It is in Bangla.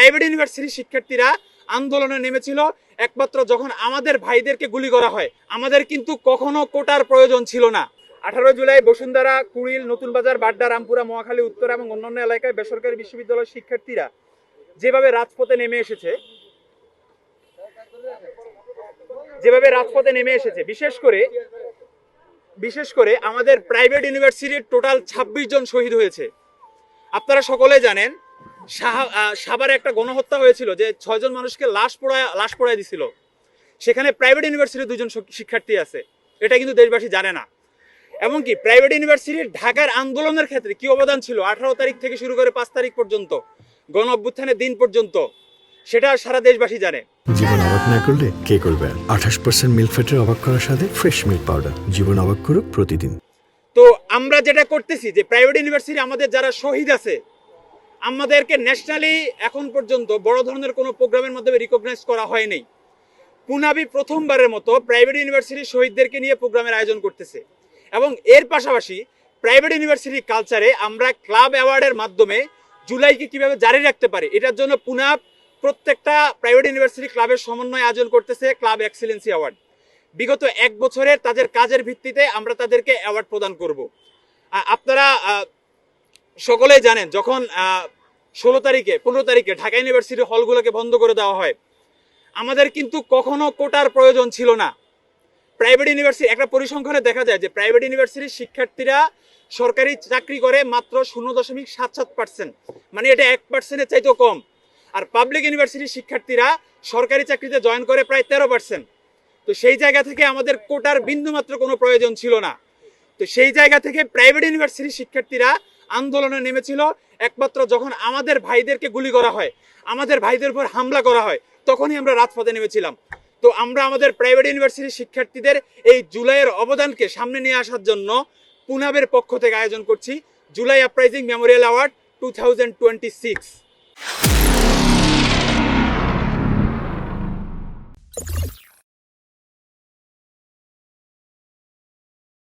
প্রাইভেট ইউনিভার্সিটির শিক্ষার্থীরা আন্দোলনে নেমেছিল একমাত্র যখন আমাদের ভাইদেরকে গুলি করা হয়। আমাদের কিন্তু কখনো কোটার প্রয়োজন ছিল না। 18 জুলাই বসুন্ধরা, কুড়িল, নতুন বাজার, বাড্ডা, রামপুরা, মহাখালী উত্তর এবং অন্যান্য এলাকায় বেসরকারি বিশ্ববিদ্যালয়ের শিক্ষার্থীরা যেভাবে রাজপথে নেমে এসেছে, বিশেষ করে আমাদের প্রাইভেট ইউনিভার্সিটির টোটাল 26 জন শহীদ হয়েছে। আপনারা সকলে জানেন সাভারে একটা গণহত্যা হয়েছিল, যে 6 জন মানুষকে লাশ পোড়ায় দিছিল। সেখানে প্রাইভেট ইউনিভার্সিটির 2 জন শিক্ষার্থী আছে, এটা কিন্তু দেশবাসী জানে না। এমনকি প্রাইভেট ইউনিভার্সিটির ঢাকার আন্দোলনের ক্ষেত্রে কি অবদান ছিল 18 তারিখ থেকে শুরু করে 5 তারিখ পর্যন্ত, গণ অভ্যুত্থানের দিন পর্যন্ত, সেটা সারা দেশবাসী জানে। জীবন অবাক না করলে কে করবে? 28% মিল্ক ফ্যাটের অবাক করার সাথে ফ্রেশ মিল্ক পাউডার, জীবন অবাক করুক প্রতিদিন। তো আমরা যেটা করতেছি, যে প্রাইভেট ইউনিভার্সিটি আমাদের যারা শহীদ আছে, আমাদেরকে ন্যাশনালি এখন পর্যন্ত বড় ধরনের কোনো প্রোগ্রামের মাধ্যমে রিকগনাইজ করা হয়নি। পুনাবি প্রথমবারের মতো প্রাইভেট ইউনিভার্সিটির শহীদদেরকে নিয়ে প্রোগ্রামের আয়োজন করতেছে। এবং এর পাশাপাশি প্রাইভেট ইউনিভার্সিটি কালচারে আমরা ক্লাব অ্যাওয়ার্ডের মাধ্যমে জুলাইকে কিভাবে জারি রাখতে পারি, এটার জন্য পুনাব প্রত্যেকটা প্রাইভেট ইউনিভার্সিটি ক্লাবের সমন্বয়ে আয়োজন করতেছে ক্লাব এক্সিলেন্সি অ্যাওয়ার্ড। বিগত 1 বছরের তাদের কাজের ভিত্তিতে আমরা তাদেরকে অ্যাওয়ার্ড প্রদান করব। আপনারা সকলেই জানেন, যখন 15 তারিখে ঢাকা ইউনিভার্সিটি হলগুলোকে বন্ধ করে দেওয়া হয়, আমাদের কিন্তু কখনো কোটার প্রয়োজন ছিল না। প্রাইভেট ইউনিভার্সিটি একটা পরিসংখ্যানে দেখা যায় যে প্রাইভেট ইউনিভার্সিটির শিক্ষার্থীরা সরকারি চাকরি করে মাত্র 0.77%, মানে এটা 1%-এর চাইতেও কম। আর পাবলিক ইউনিভার্সিটির শিক্ষার্থীরা সরকারি চাকরিতে জয়েন করে প্রায় 13%। তো সেই জায়গা থেকে আমাদের কোটার বিন্দুমাত্র কোনো প্রয়োজন ছিল না। তো সেই জায়গা থেকে প্রাইভেট ইউনিভার্সিটির শিক্ষার্থীরা আন্দোলনে নেমেছিল একমাত্র যখন আমাদের ভাইদেরকে গুলি করা হয়, আমাদের ভাইদের উপর হামলা করা হয়, তখনই আমরা রাজপথে নেমেছিলাম। তো আমরা আমাদের প্রাইভেট ইউনিভার্সিটির শিক্ষার্থীদের এই জুলাইয়ের অবদানকে সামনে নিয়ে আসার জন্য পুনাবের পক্ষ থেকে আয়োজন করছি জুলাই আপরাইজিং মেমোরিয়াল অ্যাওয়ার্ড 2026।